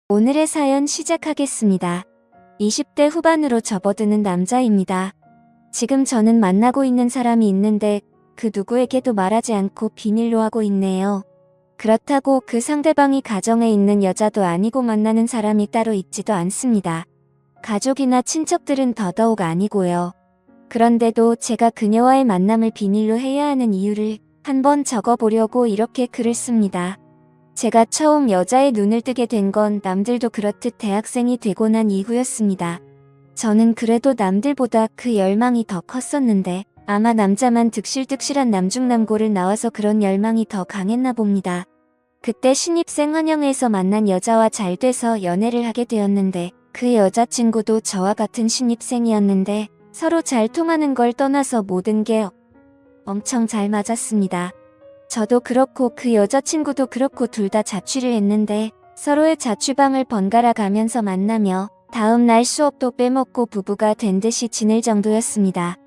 오늘의 사연 시작하겠습니다. 20대 후반으로 접어드는 남자입니다. 지금 저는 만나고 있는 사람이 있는데 그 누구에게도 말하지 않고 비밀로 하고 있네요. 그렇다고 그 상대방이 가정에 있는 여자도 아니고 만나는 사람이 따로 있지도 않습니다. 가족이나 친척들은 더더욱 아니고요. 그런데도 제가 그녀와의 만남을 비밀로 해야 하는 이유를 한번 적어보려고 이렇게 글을 씁니다. 제가 처음 여자의 눈을 뜨게 된 건 남들도 그렇듯 대학생이 되고 난 이후였습니다. 저는 그래도 남들보다 그 열망이 더 컸었는데 아마 남자만 득실득실한 남중남고를 나와서 그런 열망이 더 강했나 봅니다. 그때 신입생 환영회에서 만난 여자와 잘 돼서 연애를 하게 되었는데 그 여자친구도 저와 같은 신입생이었는데 서로 잘 통하는 걸 떠나서 모든 게 엄청 잘 맞았습니다. 저도 그렇고 그 여자친구도 그렇고 둘 다 자취를 했는데 서로의 자취방을 번갈아 가면서 만나며 다음날 수업도 빼먹고 부부가 된 듯이 지낼 정도였습니다.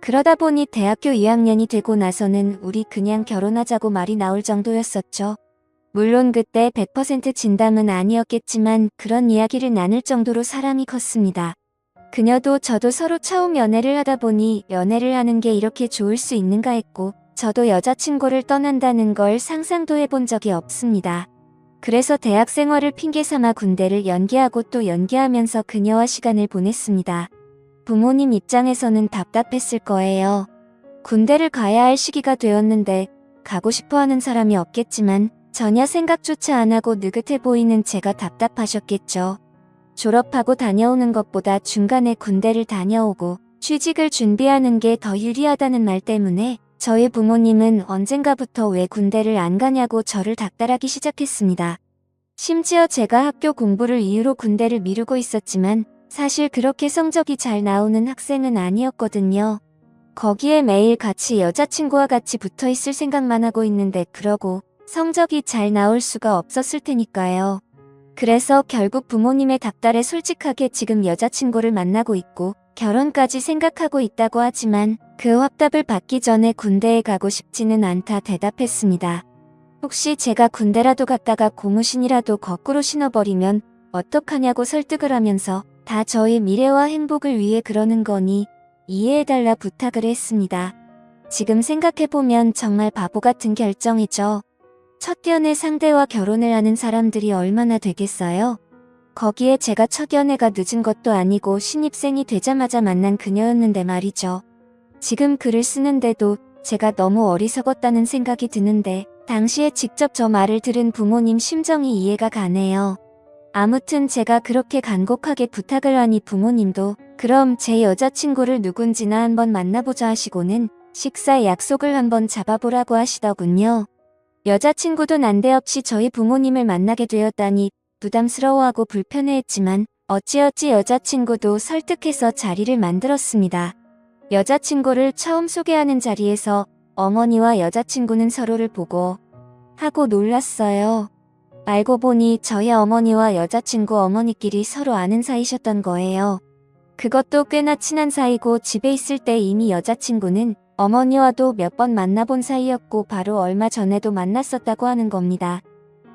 그러다 보니 대학교 2학년이 되고 나서는 우리 그냥 결혼하자고 말이 나올 정도였었죠. 물론 그때 100% 진담은 아니었겠지만 그런 이야기를 나눌 정도로 사랑이 컸습니다. 그녀도 저도 서로 처음 연애를 하다 보니 연애를 하는 게 이렇게 좋을 수 있는가 했고 저도 여자친구를 떠난다는 걸 상상도 해본 적이 없습니다. 그래서 대학 생활을 핑계 삼아 군대를 연기하고 또 연기하면서 그녀와 시간을 보냈습니다. 부모님 입장에서는 답답했을 거예요. 군대를 가야 할 시기가 되었는데 가고 싶어 하는 사람이 없겠지만 전혀 생각조차 안 하고 느긋해 보이는 제가 답답하셨겠죠. 졸업하고 다녀오는 것보다 중간에 군대를 다녀오고 취직을 준비하는 게 더 유리하다는 말 때문에 저희 부모님은 언젠가부터 왜 군대를 안 가냐고 저를 닥달하기 시작했습니다. 심지어 제가 학교 공부를 이유로 군대를 미루고 있었지만 사실 그렇게 성적이 잘 나오는 학생은 아니었거든요. 거기에 매일 같이 여자친구와 같이 붙어 있을 생각만 하고 있는데 그러고 성적이 잘 나올 수가 없었을 테니까요. 그래서 결국 부모님의 닥달에 솔직하게 지금 여자친구를 만나고 있고 결혼까지 생각하고 있다고 하지만 그 확답을 받기 전에 군대에 가고 싶지는 않다 대답했습니다. 혹시 제가 군대라도 갔다가 고무신이라도 거꾸로 신어버리면 어떡하냐고 설득을 하면서 다 저의 미래와 행복을 위해 그러는 거니 이해해달라 부탁을 했습니다. 지금 생각해보면 정말 바보 같은 결정이죠. 첫 연애 상대와 결혼을 하는 사람들이 얼마나 되겠어요? 거기에 제가 첫 연애가 늦은 것도 아니고 신입생이 되자마자 만난 그녀였는데 말이죠. 지금 글을 쓰는데도 제가 너무 어리석었다는 생각이 드는데 당시에 직접 저 말을 들은 부모님 심정이 이해가 가네요. 아무튼 제가 그렇게 간곡하게 부탁을 하니 부모님도 그럼 제 여자친구를 누군지나 한번 만나보자 하시고는 식사 약속을 한번 잡아보라고 하시더군요. 여자친구도 난데없이 저희 부모님을 만나게 되었다니 부담스러워하고 불편해했지만 어찌어찌 여자친구도 설득해서 자리를 만들었습니다. 여자친구를 처음 소개하는 자리에서 어머니와 여자친구는 서로를 보고 하고 놀랐어요. 알고 보니 저희 어머니와 여자친구 어머니끼리 서로 아는 사이셨던 거예요. 그것도 꽤나 친한 사이고 집에 있을 때 이미 여자친구는 어머니와도 몇 번 만나본 사이였고 바로 얼마 전에도 만났었다고 하는 겁니다.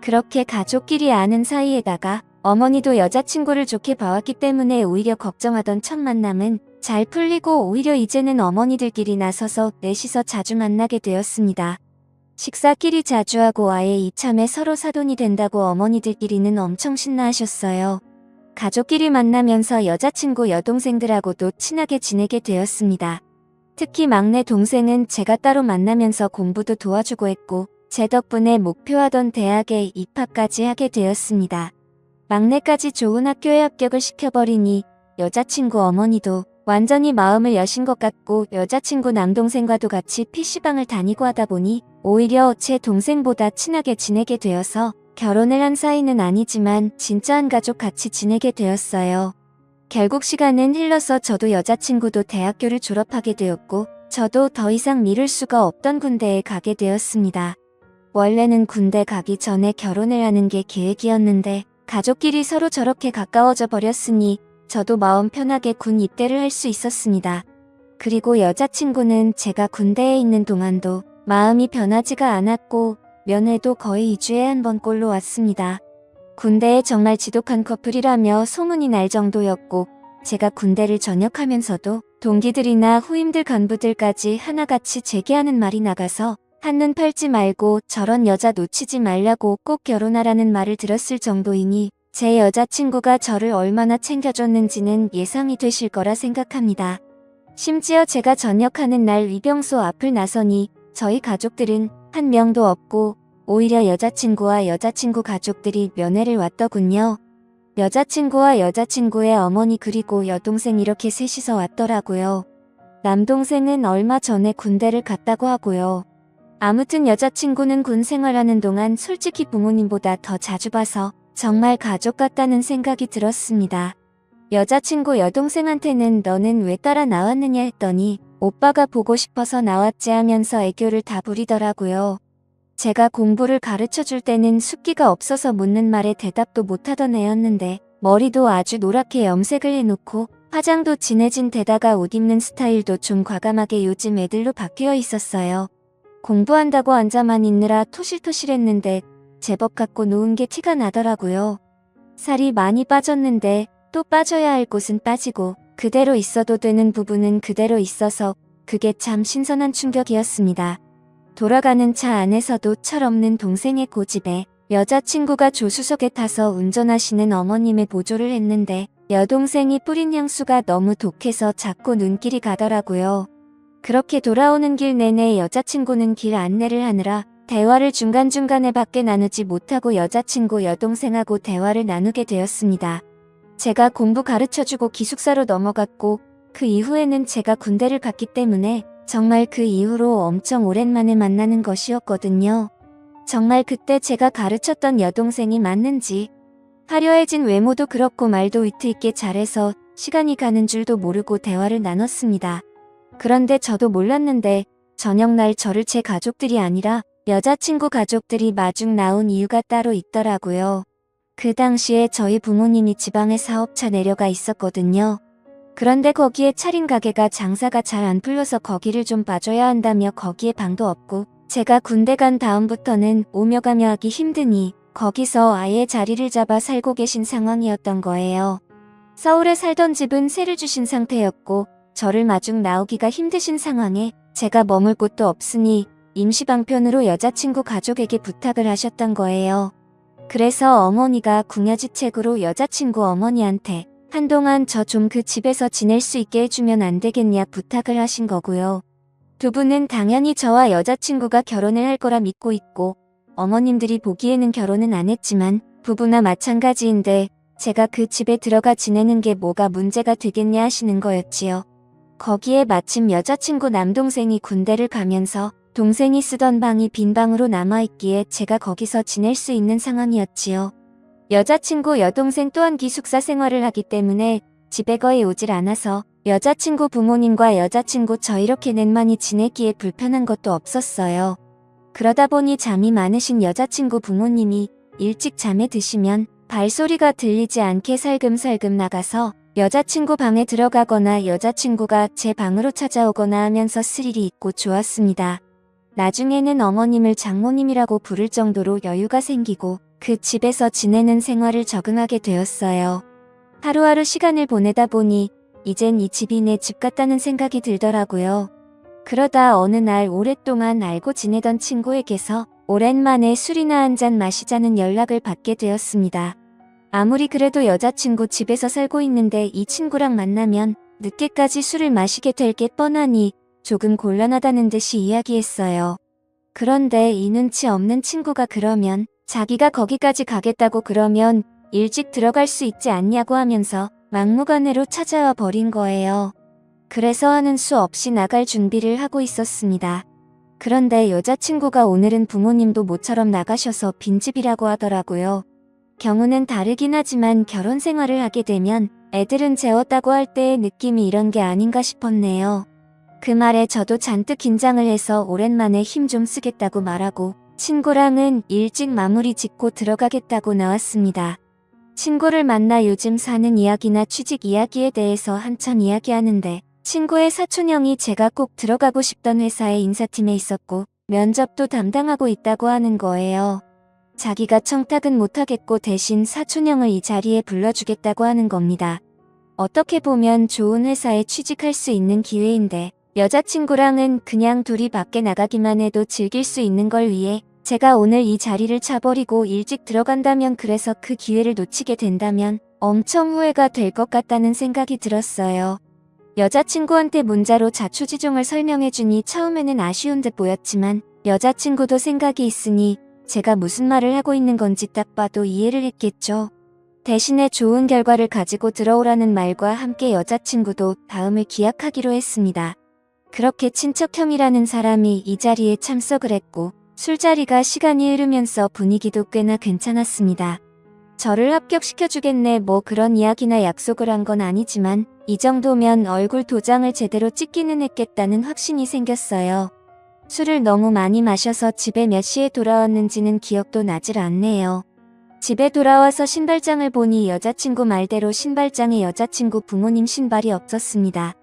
그렇게 가족끼리 아는 사이에다가 어머니도 여자친구를 좋게 봐왔기 때문에 오히려 걱정하던 첫 만남은 잘 풀리고 오히려 이제는 어머니들끼리 나서서 넷이서 자주 만나게 되었습니다. 식사끼리 자주 하고 아예 이참에 서로 사돈이 된다고 어머니들끼리는 엄청 신나하셨어요. 가족끼리 만나면서 여자친구 여동생들하고도 친하게 지내게 되었습니다. 특히 막내 동생은 제가 따로 만나면서 공부도 도와주고 했고 제 덕분에 목표하던 대학에 입학까지 하게 되었습니다. 막내까지 좋은 학교에 합격을 시켜버리니 여자친구 어머니도 완전히 마음을 여신 것 같고 여자친구 남동생과도 같이 PC방을 다니고 하다 보니 오히려 제 동생보다 친하게 지내게 되어서 결혼을 한 사이는 아니지만 진짜 한 가족 같이 지내게 되었어요. 결국 시간은 흘러서 저도 여자친구도 대학교를 졸업하게 되었고 저도 더 이상 미룰 수가 없던 군대에 가게 되었습니다. 원래는 군대 가기 전에 결혼을 하는 게 계획이었는데 가족끼리 서로 저렇게 가까워져 버렸으니 저도 마음 편하게 군 입대를 할 수 있었습니다. 그리고 여자친구는 제가 군대에 있는 동안도 마음이 변하지가 않았고 면회도 거의 2주에 한 번 꼴로 왔습니다. 군대에 정말 지독한 커플이라며 소문이 날 정도였고 제가 군대를 전역하면서도 동기들이나 후임들 간부들까지 하나같이 제기하는 말이 나가서 한눈 팔지 말고 저런 여자 놓치지 말라고 꼭 결혼하라는 말을 들었을 정도이니 제 여자친구가 저를 얼마나 챙겨줬는지는 예상이 되실 거라 생각합니다. 심지어 제가 전역하는 날 위병소 앞을 나서니 저희 가족들은 한 명도 없고 오히려 여자친구와 여자친구 가족들이 면회를 왔더군요. 여자친구와 여자친구의 어머니 그리고 여동생 이렇게 셋이서 왔더라고요. 남동생은 얼마 전에 군대를 갔다고 하고요. 아무튼 여자친구는 군 생활하는 동안 솔직히 부모님보다 더 자주 봐서 정말 가족 같다는 생각이 들었습니다. 여자친구 여동생한테는 너는 왜 따라 나왔느냐 했더니 오빠가 보고 싶어서 나왔지 하면서 애교를 다 부리더라고요. 제가 공부를 가르쳐줄 때는 숫기가 없어서 묻는 말에 대답도 못하던 애였는데 머리도 아주 노랗게 염색을 해놓고 화장도 진해진 데다가 옷 입는 스타일도 좀 과감하게 요즘 애들로 바뀌어 있었어요. 공부한다고 앉아만 있느라 토실토실했는데 제법 갖고 노은 게 티가 나더라고요. 살이 많이 빠졌는데 또 빠져야 할 곳은 빠지고 그대로 있어도 되는 부분은 그대로 있어서 그게 참 신선한 충격이었습니다. 돌아가는 차 안에서도 철없는 동생의 고집에 여자친구가 조수석에 타서 운전하시는 어머님의 보조를 했는데 여동생이 뿌린 향수가 너무 독해서 자꾸 눈길이 가더라고요. 그렇게 돌아오는 길 내내 여자친구는 길 안내를 하느라 대화를 중간중간에 밖에 나누지 못하고 여자친구 여동생하고 대화를 나누게 되었습니다. 제가 공부 가르쳐주고 기숙사로 넘어갔고 그 이후에는 제가 군대를 갔기 때문에 정말 그 이후로 엄청 오랜만에 만나는 것이었거든요. 정말 그때 제가 가르쳤던 여동생이 맞는지 화려해진 외모도 그렇고 말도 위트 있게 잘해서 시간이 가는 줄도 모르고 대화를 나눴습니다. 그런데 저도 몰랐는데 저녁날 저를 제 가족들이 아니라 여자친구 가족들이 마중 나온 이유가 따로 있더라고요. 그 당시에 저희 부모님이 지방에 사업차 내려가 있었거든요. 그런데 거기에 차린 가게가 장사가 잘 안 풀려서 거기를 좀 봐줘야 한다며 거기에 방도 없고 제가 군대 간 다음부터는 오며 가며 하기 힘드니 거기서 아예 자리를 잡아 살고 계신 상황이었던 거예요. 서울에 살던 집은 세를 주신 상태였고 저를 마중 나오기가 힘드신 상황에 제가 머물 곳도 없으니 임시 방편으로 여자친구 가족에게 부탁을 하셨던 거예요. 그래서 어머니가 궁여지책으로 여자친구 어머니한테 한동안 저 좀 그 집에서 지낼 수 있게 해주면 안 되겠냐 부탁을 하신 거고요. 두 분은 당연히 저와 여자친구가 결혼을 할 거라 믿고 있고 어머님들이 보기에는 결혼은 안 했지만 부부나 마찬가지인데 제가 그 집에 들어가 지내는 게 뭐가 문제가 되겠냐 하시는 거였지요. 거기에 마침 여자친구 남동생이 군대를 가면서 동생이 쓰던 방이 빈 방으로 남아있기에 제가 거기서 지낼 수 있는 상황이었지요. 여자친구 여동생 또한 기숙사 생활을 하기 때문에 집에 거의 오질 않아서 여자친구 부모님과 여자친구 저 이렇게 넷만이 지내기에 불편한 것도 없었어요. 그러다 보니 잠이 많으신 여자친구 부모님이 일찍 잠에 드시면 발소리가 들리지 않게 살금살금 나가서 여자친구 방에 들어가거나 여자친구가 제 방으로 찾아오거나 하면서 스릴이 있고 좋았습니다. 나중에는 어머님을 장모님이라고 부를 정도로 여유가 생기고 그 집에서 지내는 생활을 적응하게 되었어요. 하루하루 시간을 보내다 보니 이젠 이 집이 내 집 같다는 생각이 들더라고요. 그러다 어느 날 오랫동안 알고 지내던 친구에게서 오랜만에 술이나 한잔 마시자는 연락을 받게 되었습니다. 아무리 그래도 여자친구 집에서 살고 있는데 이 친구랑 만나면 늦게까지 술을 마시게 될 게 뻔하니 조금 곤란하다는 듯이 이야기했어요. 그런데 이 눈치 없는 친구가 그러면 자기가 거기까지 가겠다고 그러면 일찍 들어갈 수 있지 않냐고 하면서 막무가내로 찾아와 버린 거예요. 그래서 하는 수 없이 나갈 준비를 하고 있었습니다. 그런데 여자친구가 오늘은 부모님도 모처럼 나가셔서 빈집이라고 하더라고요. 경우는 다르긴 하지만 결혼 생활을 하게 되면 애들은 재웠다고 할 때의 느낌이 이런 게 아닌가 싶었네요. 그 말에 저도 잔뜩 긴장을 해서 오랜만에 힘 좀 쓰겠다고 말하고 친구랑은 일찍 마무리 짓고 들어가겠다고 나왔습니다. 친구를 만나 요즘 사는 이야기나 취직 이야기에 대해서 한참 이야기하는데 친구의 사촌형이 제가 꼭 들어가고 싶던 회사의 인사팀에 있었고 면접도 담당하고 있다고 하는 거예요. 자기가 청탁은 못하겠고 대신 사촌형을 이 자리에 불러주겠다고 하는 겁니다. 어떻게 보면 좋은 회사에 취직할 수 있는 기회인데 여자친구랑은 그냥 둘이 밖에 나가기만 해도 즐길 수 있는 걸 위해 제가 오늘 이 자리를 차버리고 일찍 들어간다면, 그래서 그 기회를 놓치게 된다면 엄청 후회가 될 것 같다는 생각이 들었어요. 여자친구한테 문자로 자초지종을 설명해주니 처음에는 아쉬운 듯 보였지만 여자친구도 생각이 있으니 제가 무슨 말을 하고 있는 건지 딱 봐도 이해를 했겠죠. 대신에 좋은 결과를 가지고 들어오라는 말과 함께 여자친구도 다음을 기약하기로 했습니다. 그렇게 친척형이라는 사람이 이 자리에 참석을 했고 술자리가 시간이 흐르면서 분위기도 꽤나 괜찮았습니다. 저를 합격시켜주겠네 뭐 그런 이야기나 약속을 한 건 아니지만 이 정도면 얼굴 도장을 제대로 찍기는 했겠다는 확신이 생겼어요. 술을 너무 많이 마셔서 집에 몇 시에 돌아왔는지는 기억도 나질 않네요. 집에 돌아와서 신발장을 보니 여자친구 말대로 신발장에 여자친구 부모님 신발이 없었습니다.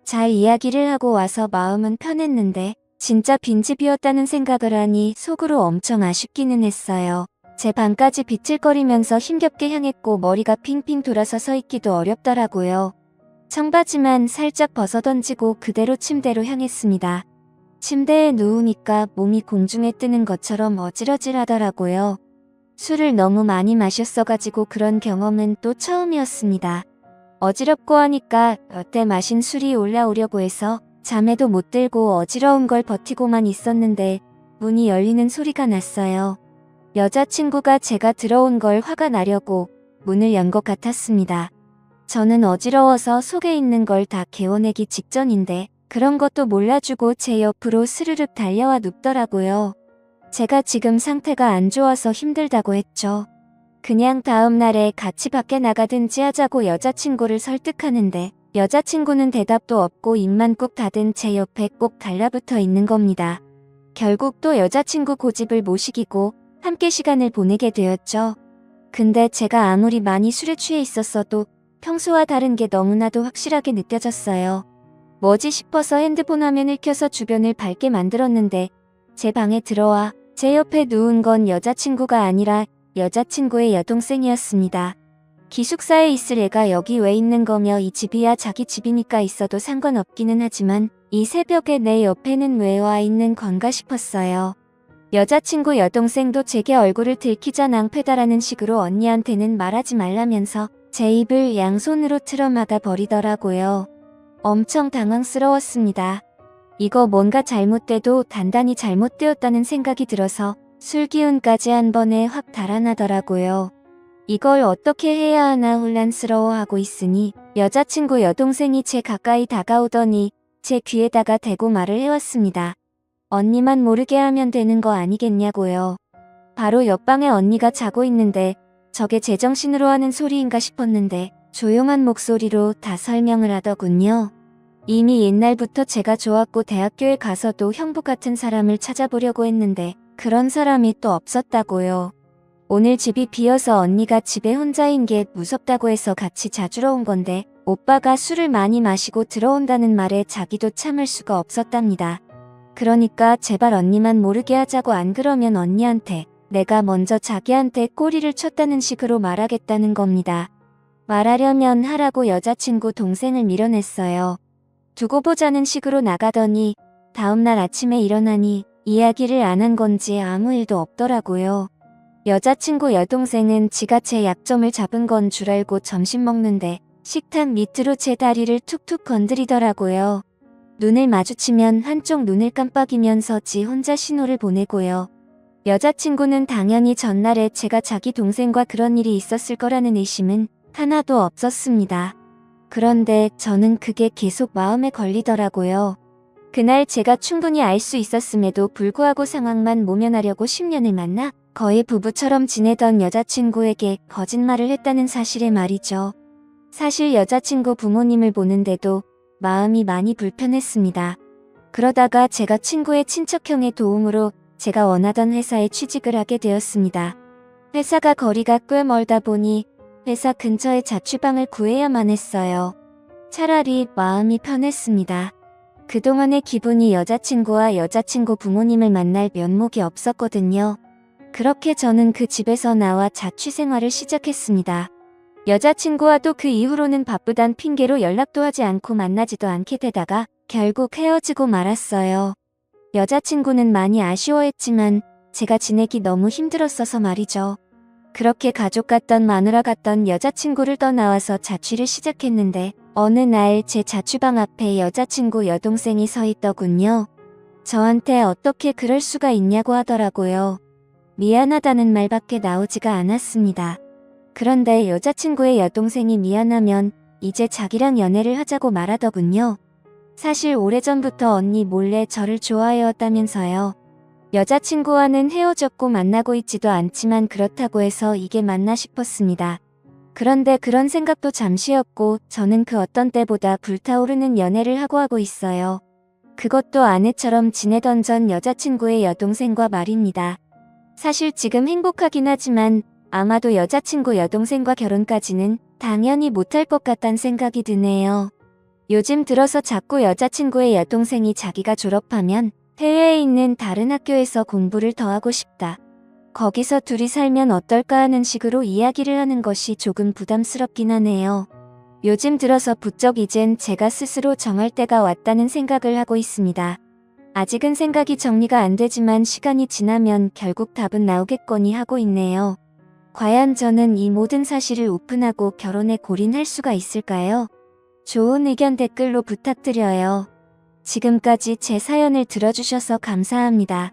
잘 이야기를 하고 와서 마음은 편했는데 진짜 빈집이었다는 생각을 하니 속으로 엄청 아쉽기는 했어요. 제 방까지 비틀거리면서 힘겹게 향했고 머리가 핑핑 돌아서 서 있기도 어렵더라고요. 청바지만 살짝 벗어던지고 그대로 침대로 향했습니다. 침대에 누우니까 몸이 공중에 뜨는 것처럼 어질어질 하더라고요. 술을 너무 많이 마셨어가지고 그런 경험은 또 처음이었습니다. 어지럽고 하니까 어때 마신 술이 올라오려고 해서 잠에도 못 들고 어지러운 걸 버티고만 있었는데 문이 열리는 소리가 났어요. 여자친구가 제가 들어온 걸 화가 나려고 문을 연 것 같았습니다. 저는 어지러워서 속에 있는 걸 다 개워내기 직전인데 그런 것도 몰라주고 제 옆으로 스르륵 달려와 눕더라고요. 제가 지금 상태가 안 좋아서 힘들다고 했죠. 그냥 다음 날에 같이 밖에 나가든지 하자고 여자친구를 설득하는데 여자친구는 대답도 없고 입만 꾹 닫은 제 옆에 꼭 달라붙어 있는 겁니다. 결국 또 여자친구 고집을 못 이기고 함께 시간을 보내게 되었죠. 근데 제가 아무리 많이 술에 취해 있었어도 평소와 다른 게 너무나도 확실하게 느껴졌어요. 뭐지 싶어서 핸드폰 화면을 켜서 주변을 밝게 만들었는데 제 방에 들어와 제 옆에 누운 건 여자친구가 아니라 여자친구의 여동생이었습니다. 기숙사에 있을 애가 여기 왜 있는 거며 이 집이야 자기 집이니까 있어도 상관없기는 하지만 이 새벽에 내 옆에는 왜 와 있는 건가 싶었어요. 여자친구 여동생도 제게 얼굴을 들키자 낭패다라는 식으로 언니한테는 말하지 말라면서 제 입을 양손으로 틀어막아 버리더라고요. 엄청 당황스러웠습니다. 이거 뭔가 잘못돼도 단단히 잘못되었다는 생각이 들어서 술 기운까지 한 번에 확 달아나더라고요. 이걸 어떻게 해야 하나 혼란스러워하고 있으니 여자친구 여동생이 제 가까이 다가오더니 제 귀에다가 대고 말을 해왔습니다. 언니만 모르게 하면 되는 거 아니겠냐고요. 바로 옆방에 언니가 자고 있는데 저게 제정신으로 하는 소리인가 싶었는데 조용한 목소리로 다 설명을 하더군요. 이미 옛날부터 제가 좋았고 대학교에 가서도 형부 같은 사람을 찾아보려고 했는데 그런 사람이 또 없었다고요. 오늘 집이 비어서 언니가 집에 혼자인 게 무섭다고 해서 같이 자주러 온 건데 오빠가 술을 많이 마시고 들어온다는 말에 자기도 참을 수가 없었답니다. 그러니까 제발 언니만 모르게 하자고, 안 그러면 언니한테 내가 먼저 자기한테 꼬리를 쳤다는 식으로 말하겠다는 겁니다. 말하려면 하라고 여자친구 동생을 밀어냈어요. 두고 보자는 식으로 나가더니 다음날 아침에 일어나니 이야기를 안 한 건지 아무 일도 없더라고요. 여자친구 여동생은 지가 제 약점을 잡은 건 줄 알고 점심 먹는데 식탁 밑으로 제 다리를 툭툭 건드리더라고요. 눈을 마주치면 한쪽 눈을 깜빡이면서 지 혼자 신호를 보내고요. 여자친구는 당연히 전날에 제가 자기 동생과 그런 일이 있었을 거라는 의심은 하나도 없었습니다. 그런데 저는 그게 계속 마음에 걸리더라고요. 그날 제가 충분히 알 수 있었음에도 불구하고 상황만 모면하려고 10년을 만나 거의 부부처럼 지내던 여자친구에게 거짓말을 했다는 사실에 말이죠. 사실 여자친구 부모님을 보는데도 마음이 많이 불편했습니다. 그러다가 제가 친구의 친척형의 도움으로 제가 원하던 회사에 취직을 하게 되었습니다. 회사가 거리가 꽤 멀다 보니 회사 근처에 자취방을 구해야만 했어요. 차라리 마음이 편했습니다. 그동안의 기분이 여자친구와 여자친구 부모님을 만날 면목이 없었거든요. 그렇게 저는 그 집에서 나와 자취 생활을 시작했습니다. 여자친구와도 그 이후로는 바쁘단 핑계로 연락도 하지 않고 만나지도 않게 되다가 결국 헤어지고 말았어요. 여자친구는 많이 아쉬워했지만 제가 지내기 너무 힘들었어서 말이죠. 그렇게 가족 같던 마누라 같던 여자친구를 떠나와서 자취를 시작했는데 어느 날 제 자취방 앞에 여자친구 여동생이 서 있더군요. 저한테 어떻게 그럴 수가 있냐고 하더라고요. 미안하다는 말밖에 나오지가 않았습니다. 그런데 여자친구의 여동생이 미안하면 이제 자기랑 연애를 하자고 말하더군요. 사실 오래전부터 언니 몰래 저를 좋아해왔다면서요. 여자친구와는 헤어졌고 만나고 있지도 않지만 그렇다고 해서 이게 맞나 싶었습니다. 그런데 그런 생각도 잠시였고 저는 그 어떤 때보다 불타오르는 연애를 하고 있어요. 그것도 아내처럼 지내던 전 여자친구의 여동생과 말입니다. 사실 지금 행복하긴 하지만 아마도 여자친구 여동생과 결혼까지는 당연히 못할 것 같단 생각이 드네요. 요즘 들어서 자꾸 여자친구의 여동생이 자기가 졸업하면 해외에 있는 다른 학교에서 공부를 더 하고 싶다. 거기서 둘이 살면 어떨까 하는 식으로 이야기를 하는 것이 조금 부담스럽긴 하네요. 요즘 들어서 부쩍 이젠 제가 스스로 정할 때가 왔다는 생각을 하고 있습니다. 아직은 생각이 정리가 안 되지만 시간이 지나면 결국 답은 나오겠거니 하고 있네요. 과연 저는 이 모든 사실을 오픈하고 결혼에 골인할 수가 있을까요? 좋은 의견 댓글로 부탁드려요. 지금까지 제 사연을 들어주셔서 감사합니다.